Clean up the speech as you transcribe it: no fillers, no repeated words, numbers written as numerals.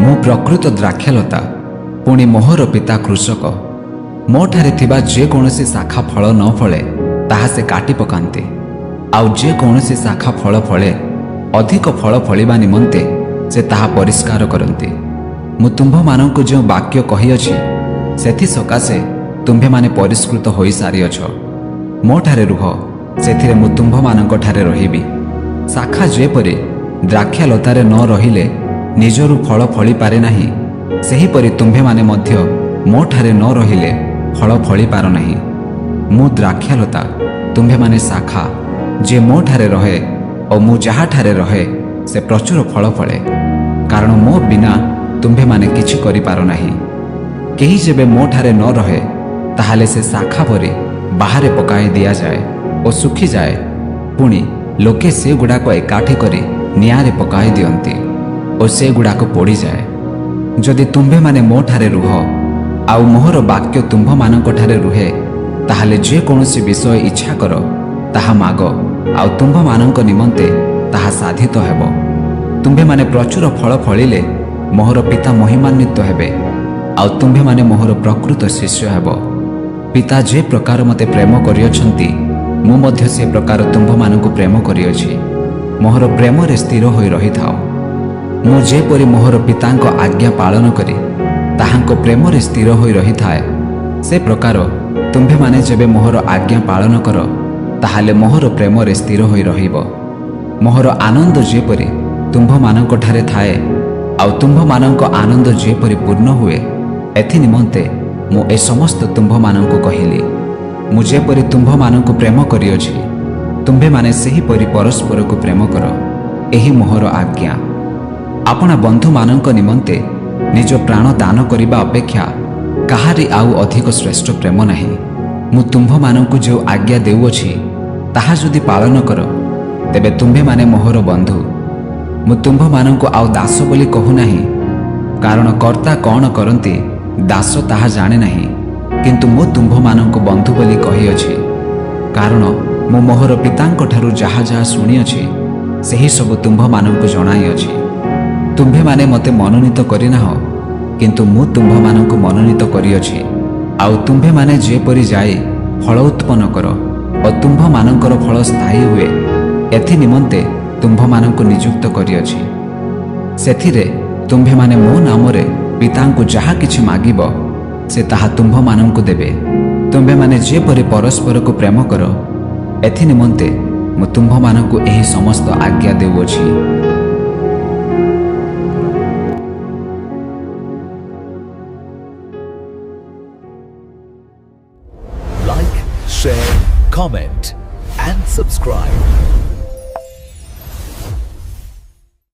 ମୁଁ ପ୍ରକୃତ ଦ୍ରାକ୍ଷଲତା, ପୁଣି ମୋହର ପିତା କୃଷକ। ମୋଠାରେ ଥିବା ଯେକୌଣସି ଶାଖା ଫଳ ନ ଫଳେ ତାହା ସେ କାଟି ପକାନ୍ତି, ଆଉ ଯେକୌଣସି ଶାଖା ଫଳ ଫଳେ ଅଧିକ ଫଳ ଫଳିବା ନିମନ୍ତେ ସେ ତାହା ପରିଷ୍କାର କରନ୍ତି। ମୁଁ ତୁମ୍ଭମାନଙ୍କୁ ଯେଉଁ ବାକ୍ୟ କହିଅଛି ସେଥିସକାଶେ ତୁମ୍ଭେମାନେ ପରିଷ୍କୃତ ହୋଇସାରିଅଛ। ମୋଠାରେ ରୁହ, ସେଥିରେ ମୁଁ ତୁମ୍ଭମାନଙ୍କଠାରେ ରହିବି। ଶାଖା ଯେପରି ଦ୍ରାକ୍ଷାଲତାରେ ନ ରହିଲେ ନିଜରୁ ଫଳ ଫଳିପାରେ ନାହିଁ, ସେହିପରି ତୁମ୍ଭେମାନେ ମଧ୍ୟ ମୋଠାରେ ନ ରହିଲେ ଫଳ ଫଳିପାର ନାହିଁ। ମୁଁ ଦ୍ରାକ୍ଷାଲତା, ତୁମ୍ଭେମାନେ ଶାଖା। ଯିଏ ମୋଠାରେ ରହେ ଓ ମୁଁ ଯାହାଠାରେ ରହେ ସେ ପ୍ରଚୁର ଫଳ ଫଳେ, କାରଣ ମୋ ବିନା ତୁମ୍ଭେମାନେ କିଛି କରିପାର ନାହିଁ। କେହି ଯେବେ ମୋଠାରେ ନ ରହେ ତାହେଲେ ସେ ଶାଖା ପରି ବାହାରେ ପକାଇ ଦିଆଯାଏ ଓ ଶୁଖିଯାଏ। ପୁଣି ଲୋକେ ସେଗୁଡ଼ାକ ଏକାଠି କରି ନିଆଁରେ ପକାଇ ଦିଅନ୍ତି ଓ ସେଗୁଡ଼ାକ ପୋଡ଼ିଯାଏ। ଯଦି ତୁମ୍ଭେମାନେ ମୋଠାରେ ରୁହ ଆଉ ମୋହର ବାକ୍ୟ ତୁମ୍ଭମାନଙ୍କଠାରେ ରୁହେ, ତାହେଲେ ଯେକୌଣସି ବିଷୟ ଇଚ୍ଛା କର ତାହା ମାଗ, ଆଉ ତୁମ୍ଭମାନଙ୍କ ନିମନ୍ତେ ତାହା ସାଧିତ ହେବ। ତୁମ୍ଭେମାନେ ପ୍ରଚୁର ଫଳ ଫଳିଲେ ମୋହର ପିତା ମହିମାନ୍ୱିତ ହେବେ, ଆଉ ତୁମ୍ଭେମାନେ ମୋହର ପ୍ରକୃତ ଶିଷ୍ୟ ହେବ। ପିତା ଯେ ପ୍ରକାର ମୋତେ ପ୍ରେମ କରିଅଛନ୍ତି, ମୁଁ ମଧ୍ୟ ସେ ପ୍ରକାର ତୁମ୍ଭମାନଙ୍କୁ ପ୍ରେମ କରିଅଛି। ମୋହର ପ୍ରେମରେ ସ୍ଥିର ହୋଇ ରହିଥାଅ। ମୁଁ ଯେପରି ମୋହର ପିତାଙ୍କ ଆଜ୍ଞା ପାଳନ କରି ତାହାଙ୍କ ପ୍ରେମରେ ସ୍ଥିର ହୋଇ ରହିଥାଏ, ସେ ପ୍ରକାର ତୁମ୍ଭେମାନେ ଯେବେ ମୋହର ଆଜ୍ଞା ପାଳନ କର, ତାହେଲେ ମୋହର ପ୍ରେମରେ ସ୍ଥିର ହୋଇ ରହିବ। ମୋହର ଆନନ୍ଦ ଯେପରି ତୁମ୍ଭମାନଙ୍କଠାରେ ଥାଏ, ଆଉ ତୁମ୍ଭମାନଙ୍କ ଆନନ୍ଦ ଯେପରି ପୂର୍ଣ୍ଣ ହୁଏ, ଏଥି ନିମନ୍ତେ ମୁଁ ଏ ସମସ୍ତ ତୁମ୍ଭମାନଙ୍କୁ କହିଲି। ମୁଁ ଯେପରି ତୁମ୍ଭମାନଙ୍କୁ ପ୍ରେମ କରିଅଛି, ତୁମ୍ଭେମାନେ ସେହିପରି ପରସ୍ପରକୁ ପ୍ରେମ କର। ଏହି ମୋହର ଆଜ୍ଞା। ଆପଣା ବନ୍ଧୁମାନଙ୍କ ନିମନ୍ତେ ନିଜ ପ୍ରାଣ ଦାନ କରିବା ଅପେକ୍ଷା କାହାରି ଆଉ ଅଧିକ ଶ୍ରେଷ୍ଠ ପ୍ରେମ ନାହିଁ। ମୁଁ ତୁମ୍ଭମାନଙ୍କୁ ଯେଉଁ ଆଜ୍ଞା ଦେଉଅଛି ତାହା ଯଦି ପାଳନ କର, ତେବେ ତୁମ୍ଭେମାନେ ମୋହର ବନ୍ଧୁ। ମୁଁ ତୁମ୍ଭମାନଙ୍କୁ ଆଉ ଦାସ ବୋଲି କହୁନାହିଁ, କାରଣ କର୍ତ୍ତା କ'ଣ କରନ୍ତି ଦାସ ତାହା ଜାଣେ ନାହିଁ। କିନ୍ତୁ ମୁଁ ତୁମ୍ଭମାନଙ୍କୁ ବନ୍ଧୁ ବୋଲି କହିଅଛି, କାରଣ ମୁଁ ମୋହର ପିତାଙ୍କଠାରୁ ଯାହା ଯାହା ଶୁଣିଅଛି ସେହି ସବୁ ତୁମ୍ଭମାନଙ୍କୁ ଜଣାଇଅଛି। ତୁମ୍ଭେମାନେ ମୋତେ ମନୋନୀତ କରିନାହଁ, କିନ୍ତୁ ମୁଁ ତୁମ୍ଭମାନଙ୍କୁ ମନୋନୀତ କରିଅଛି। ଆଉ ତୁମ୍ଭେମାନେ ଯେପରି ଯାଇ ଫଳ ଉତ୍ପନ୍ନ କର ଓ ତୁମ୍ଭମାନଙ୍କର ଫଳ ସ୍ଥାୟୀ ହୁଏ, ଏଥି ନିମନ୍ତେ ତୁମ୍ଭମାନଙ୍କୁ ନିଯୁକ୍ତ କରିଅଛି। ସେଥିରେ ତୁମ୍ଭେମାନେ ମୋ ନାମରେ ପିତାଙ୍କୁ ଯାହା କିଛି ମାଗିବ ସେ ତାହା ତୁମ୍ଭମାନଙ୍କୁ ଦେବେ। ତୁମ୍ଭେମାନେ ଯେପରି ପରସ୍ପରକୁ ପ୍ରେମ କର, ଏଥି ନିମନ୍ତେ ମୁଁ ତୁମ୍ଭମାନଙ୍କୁ ଏହି ସମସ୍ତ ଆଜ୍ଞା ଦେଉଅଛି। Like, share, comment and subscribe.